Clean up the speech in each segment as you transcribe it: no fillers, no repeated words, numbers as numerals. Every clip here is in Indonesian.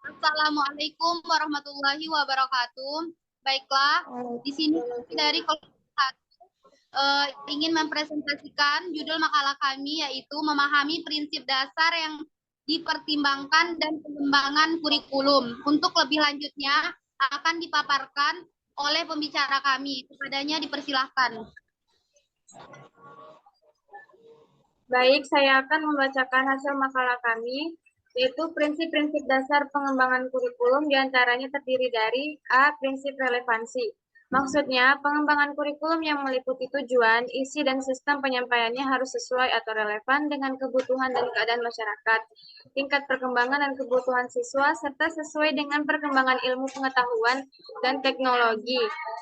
Assalamualaikum warahmatullahi wabarakatuh. Baiklah, di sini dari kelompok 1 ingin mempresentasikan judul makalah kami yaitu memahami prinsip dasar yang dipertimbangkan dan pengembangan kurikulum. Untuk lebih lanjutnya akan dipaparkan oleh pembicara kami. Kepadanya dipersilahkan. Baik, saya akan membacakan hasil makalah kami, yaitu prinsip-prinsip dasar pengembangan kurikulum diantaranya terdiri dari A. Prinsip relevansi. Maksudnya, pengembangan kurikulum yang meliputi tujuan, isi, dan sistem penyampaiannya harus sesuai atau relevan dengan kebutuhan dan keadaan masyarakat, tingkat perkembangan dan kebutuhan siswa, serta sesuai dengan perkembangan ilmu pengetahuan dan teknologi.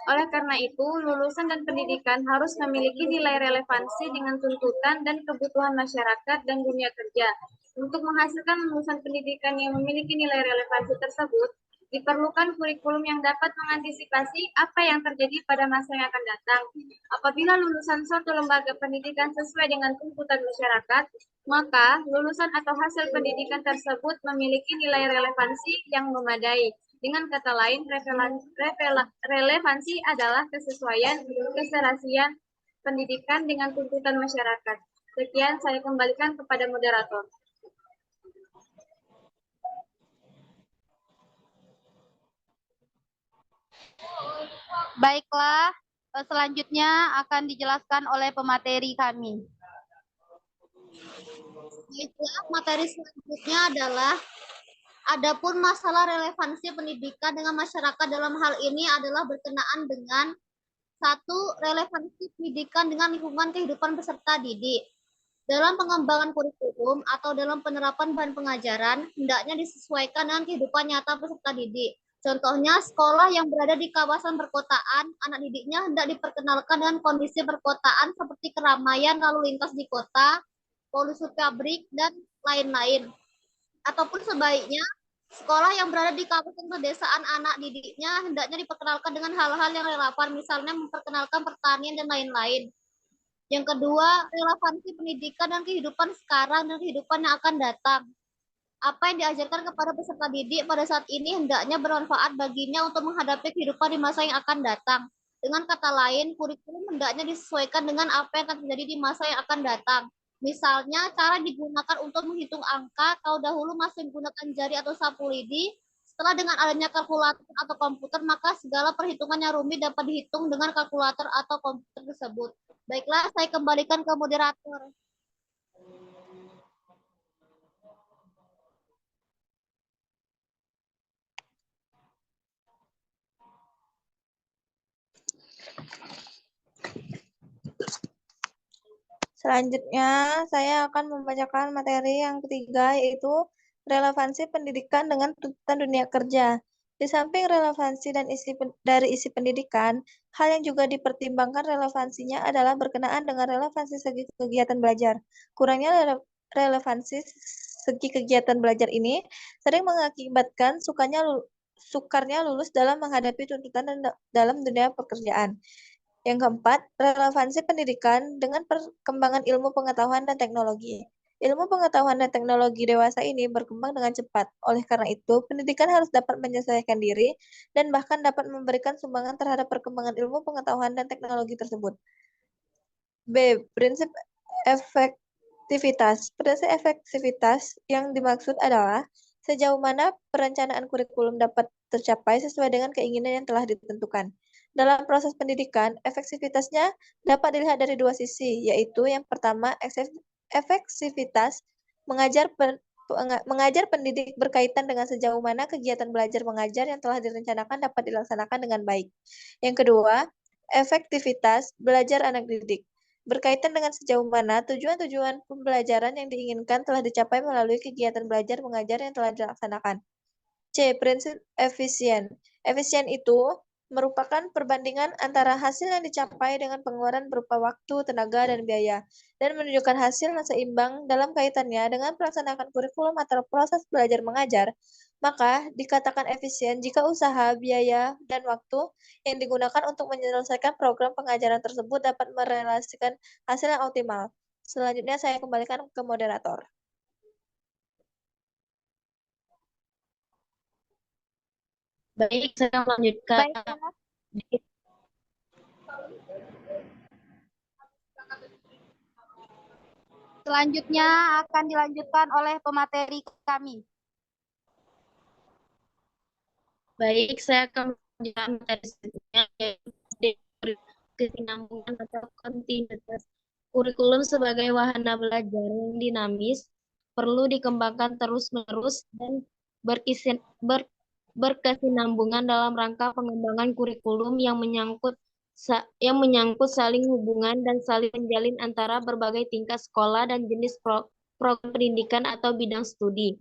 Oleh karena itu, lulusan dan pendidikan harus memiliki nilai relevansi dengan tuntutan dan kebutuhan masyarakat dan dunia kerja. Untuk menghasilkan lulusan pendidikan yang memiliki nilai relevansi tersebut, diperlukan kurikulum yang dapat mengantisipasi apa yang terjadi pada masa yang akan datang. Apabila lulusan suatu lembaga pendidikan sesuai dengan tuntutan masyarakat, maka lulusan atau hasil pendidikan tersebut memiliki nilai relevansi yang memadai. Dengan kata lain, relevansi adalah kesesuaian, keserasian pendidikan dengan tuntutan masyarakat. Sekian, saya kembalikan kepada moderator. Baiklah, selanjutnya akan dijelaskan oleh pemateri kami. Baiklah, materi selanjutnya adalah adapun masalah relevansi pendidikan dengan masyarakat dalam hal ini adalah berkenaan dengan satu, relevansi pendidikan dengan lingkungan kehidupan peserta didik. Dalam pengembangan kurikulum atau dalam penerapan bahan pengajaran, hendaknya disesuaikan dengan kehidupan nyata peserta didik. Contohnya, sekolah yang berada di kawasan perkotaan, anak didiknya hendak diperkenalkan dengan kondisi perkotaan seperti keramaian lalu lintas di kota, polusi pabrik, dan lain-lain. Ataupun sebaiknya, sekolah yang berada di kawasan pedesaan anak didiknya hendaknya diperkenalkan dengan hal-hal yang relevan, misalnya memperkenalkan pertanian dan lain-lain. Yang kedua, relevansi pendidikan dan kehidupan sekarang dan kehidupan yang akan datang. Apa yang diajarkan kepada peserta didik pada saat ini hendaknya bermanfaat baginya untuk menghadapi kehidupan di masa yang akan datang. Dengan kata lain, kurikulum hendaknya disesuaikan dengan apa yang akan terjadi di masa yang akan datang. Misalnya, cara digunakan untuk menghitung angka, kalau dahulu masih menggunakan jari atau sapu lidi, setelah dengan adanya kalkulator atau komputer, maka segala perhitungan yang rumit dapat dihitung dengan kalkulator atau komputer tersebut. Baiklah, saya kembalikan ke moderator. Selanjutnya, saya akan membacakan materi yang ketiga, yaitu relevansi pendidikan dengan tuntutan dunia kerja. Di samping relevansi dan dari isi pendidikan, hal yang juga dipertimbangkan relevansinya adalah berkenaan dengan relevansi segi kegiatan belajar. Kurangnya relevansi segi kegiatan belajar ini sering mengakibatkan sukarnya lulus dalam menghadapi tuntutan dalam dunia pekerjaan. Yang keempat, relevansi pendidikan dengan perkembangan ilmu pengetahuan dan teknologi. Ilmu pengetahuan dan teknologi dewasa ini berkembang dengan cepat. Oleh karena itu, pendidikan harus dapat menyesuaikan diri dan bahkan dapat memberikan sumbangan terhadap perkembangan ilmu pengetahuan dan teknologi tersebut. B. Prinsip efektivitas. Prinsip efektivitas yang dimaksud adalah sejauh mana perencanaan kurikulum dapat tercapai sesuai dengan keinginan yang telah ditentukan. Dalam proses pendidikan, efektivitasnya dapat dilihat dari dua sisi, yaitu yang pertama, efektivitas mengajar pendidik berkaitan dengan sejauh mana kegiatan belajar mengajar yang telah direncanakan dapat dilaksanakan dengan baik. Yang kedua, efektivitas belajar anak didik berkaitan dengan sejauh mana tujuan-tujuan pembelajaran yang diinginkan telah dicapai melalui kegiatan belajar mengajar yang telah dilaksanakan. C. Prinsip efisien. Efisien itu merupakan perbandingan antara hasil yang dicapai dengan pengeluaran berupa waktu, tenaga, dan biaya, dan menunjukkan hasil yang seimbang dalam kaitannya dengan pelaksanaan kurikulum atau proses belajar mengajar, maka dikatakan efisien jika usaha, biaya, dan waktu yang digunakan untuk menyelesaikan program pengajaran tersebut dapat merelasikan hasil yang optimal. Selanjutnya saya kembalikan ke moderator. Baik, saya melanjutkan. Baiklah. Selanjutnya akan dilanjutkan oleh pemateri kami. Baik, saya akan melanjutkan materi selanjutnya, yaitu kesinambungan atau kontinuitas. Kurikulum sebagai wahana belajar yang dinamis perlu dikembangkan terus-menerus dan berkesinambungan dalam rangka pengembangan kurikulum yang menyangkut saling hubungan dan saling menjalin antara berbagai tingkat sekolah dan jenis program pendidikan atau bidang studi.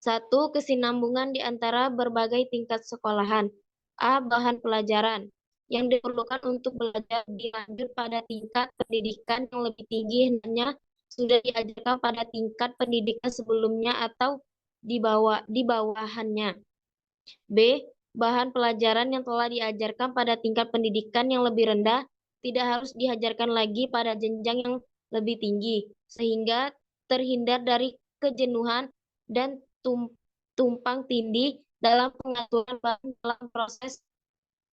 1. Kesinambungan di antara berbagai tingkat sekolahan. A. Bahan pelajaran yang diperlukan untuk belajar dilanjut pada tingkat pendidikan yang lebih tinggi hendaknya sudah diajarkan pada tingkat pendidikan sebelumnya atau di bawahannya. B. Bahan pelajaran yang telah diajarkan pada tingkat pendidikan yang lebih rendah tidak harus diajarkan lagi pada jenjang yang lebih tinggi, sehingga terhindar dari kejenuhan dan tumpang tindih dalam pengaturan bahan dalam proses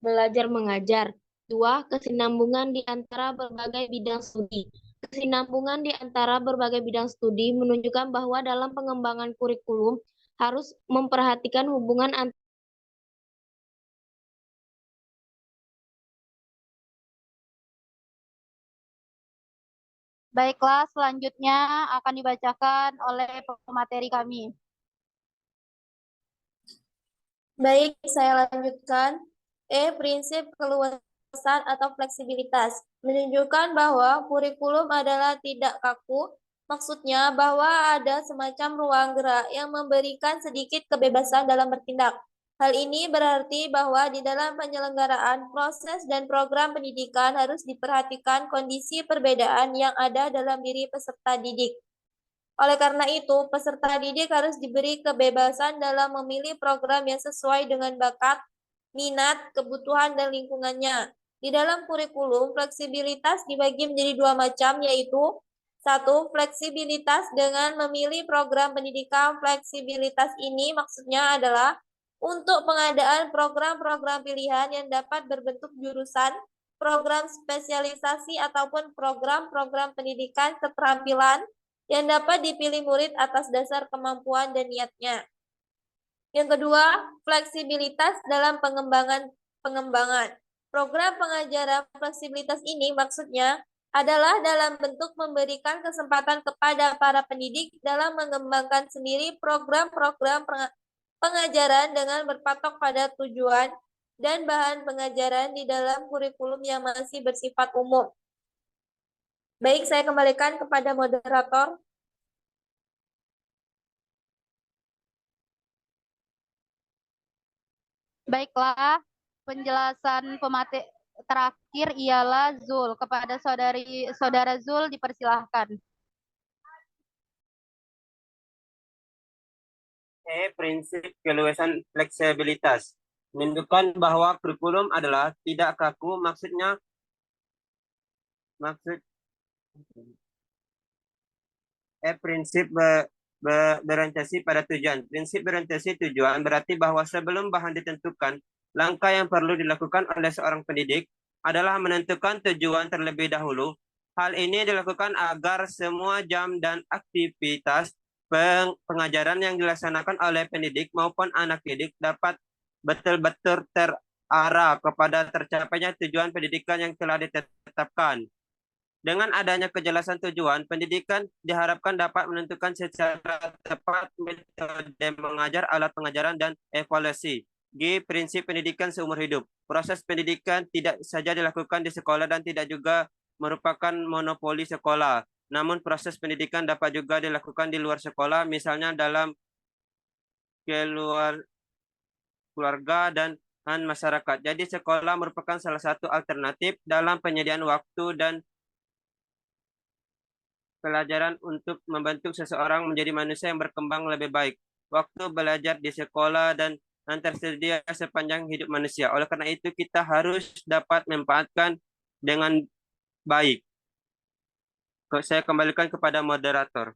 belajar mengajar. 2. Kesinambungan di antara berbagai bidang studi. Kesinambungan di antara berbagai bidang studi menunjukkan bahwa dalam pengembangan kurikulum harus memperhatikan hubungan antara Baiklah, selanjutnya akan dibacakan oleh pemateri kami. Baik, saya lanjutkan. Prinsip keluasan atau fleksibilitas menunjukkan bahwa kurikulum adalah tidak kaku, maksudnya bahwa ada semacam ruang gerak yang memberikan sedikit kebebasan dalam bertindak. Hal ini berarti bahwa di dalam penyelenggaraan proses dan program pendidikan harus diperhatikan kondisi perbedaan yang ada dalam diri peserta didik. Oleh karena itu, peserta didik harus diberi kebebasan dalam memilih program yang sesuai dengan bakat, minat, kebutuhan, dan lingkungannya. Di dalam kurikulum, fleksibilitas dibagi menjadi dua macam, yaitu 1. Fleksibilitas dengan memilih program pendidikan. Fleksibilitas ini maksudnya adalah untuk pengadaan program-program pilihan yang dapat berbentuk jurusan, program spesialisasi, ataupun program-program pendidikan keterampilan yang dapat dipilih murid atas dasar kemampuan dan niatnya. Yang kedua, fleksibilitas dalam pengembangan. Program pengajaran fleksibilitas ini maksudnya adalah dalam bentuk memberikan kesempatan kepada para pendidik dalam mengembangkan sendiri program-program pengajaran dengan berpatok pada tujuan dan bahan pengajaran di dalam kurikulum yang masih bersifat umum. Baik, saya kembalikan kepada moderator. Baiklah, penjelasan pemateri terakhir ialah Zul. Kepada saudara Zul dipersilahkan. Prinsip keluasan fleksibilitas menunjukkan bahwa kurikulum adalah tidak kaku, prinsip berorientasi pada tujuan. Prinsip berorientasi tujuan berarti bahwa sebelum bahan ditentukan, langkah yang perlu dilakukan oleh seorang pendidik adalah menentukan tujuan terlebih dahulu. Hal ini dilakukan agar semua jam dan aktivitas pengajaran yang dilaksanakan oleh pendidik maupun anak didik dapat betul-betul terarah kepada tercapainya tujuan pendidikan yang telah ditetapkan. Dengan adanya kejelasan tujuan, pendidikan diharapkan dapat menentukan secara tepat metode mengajar, alat pengajaran, dan evaluasi. G. Prinsip pendidikan seumur hidup. Proses pendidikan tidak saja dilakukan di sekolah dan tidak juga merupakan monopoli sekolah. Namun proses pendidikan dapat juga dilakukan di luar sekolah, misalnya dalam keluarga dan masyarakat. Jadi sekolah merupakan salah satu alternatif dalam penyediaan waktu dan pelajaran untuk membentuk seseorang menjadi manusia yang berkembang lebih baik. Waktu belajar di sekolah dan tersedia sepanjang hidup manusia. Oleh karena itu kita harus dapat memanfaatkan dengan baik. Saya kembalikan kepada moderator.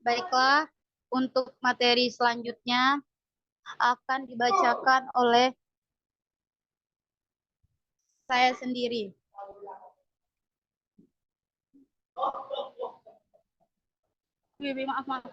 Baiklah, Untuk materi selanjutnya akan dibacakan oleh saya sendiri. Maaf, maaf.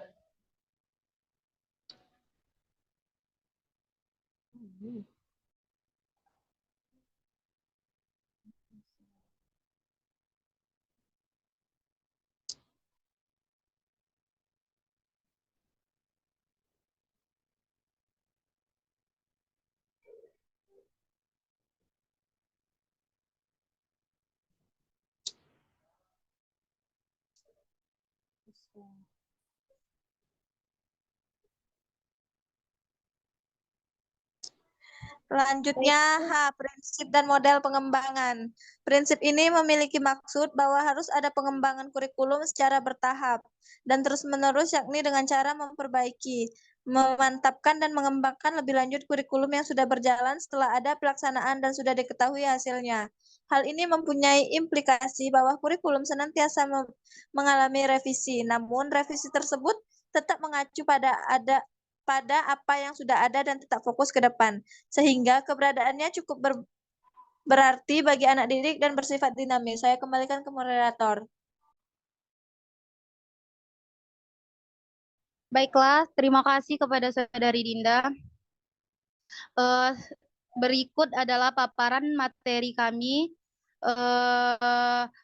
Selanjutnya, prinsip dan model pengembangan. Prinsip ini memiliki maksud bahwa harus ada pengembangan kurikulum secara bertahap dan terus-menerus, yakni dengan cara memperbaiki, memantapkan, dan mengembangkan lebih lanjut kurikulum yang sudah berjalan setelah ada pelaksanaan dan sudah diketahui hasilnya. Hal ini mempunyai implikasi bahwa kurikulum senantiasa mengalami revisi, namun revisi tersebut tetap mengacu pada apa yang sudah ada dan tetap fokus ke depan, sehingga keberadaannya cukup berarti bagi anak didik dan bersifat dinamis. Saya kembalikan ke moderator. Baiklah, terima kasih kepada Saudari Dinda. Berikut adalah paparan materi kami.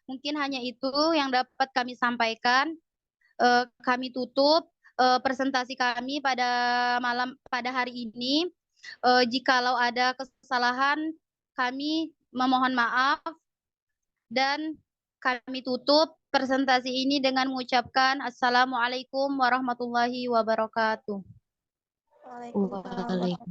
Mungkin hanya itu yang dapat kami sampaikan. Kami tutup presentasi kami pada hari ini. Jikalau ada kesalahan, kami memohon maaf dan kami tutup presentasi ini dengan mengucapkan Assalamualaikum warahmatullahi wabarakatuh. Waalaikumsalam.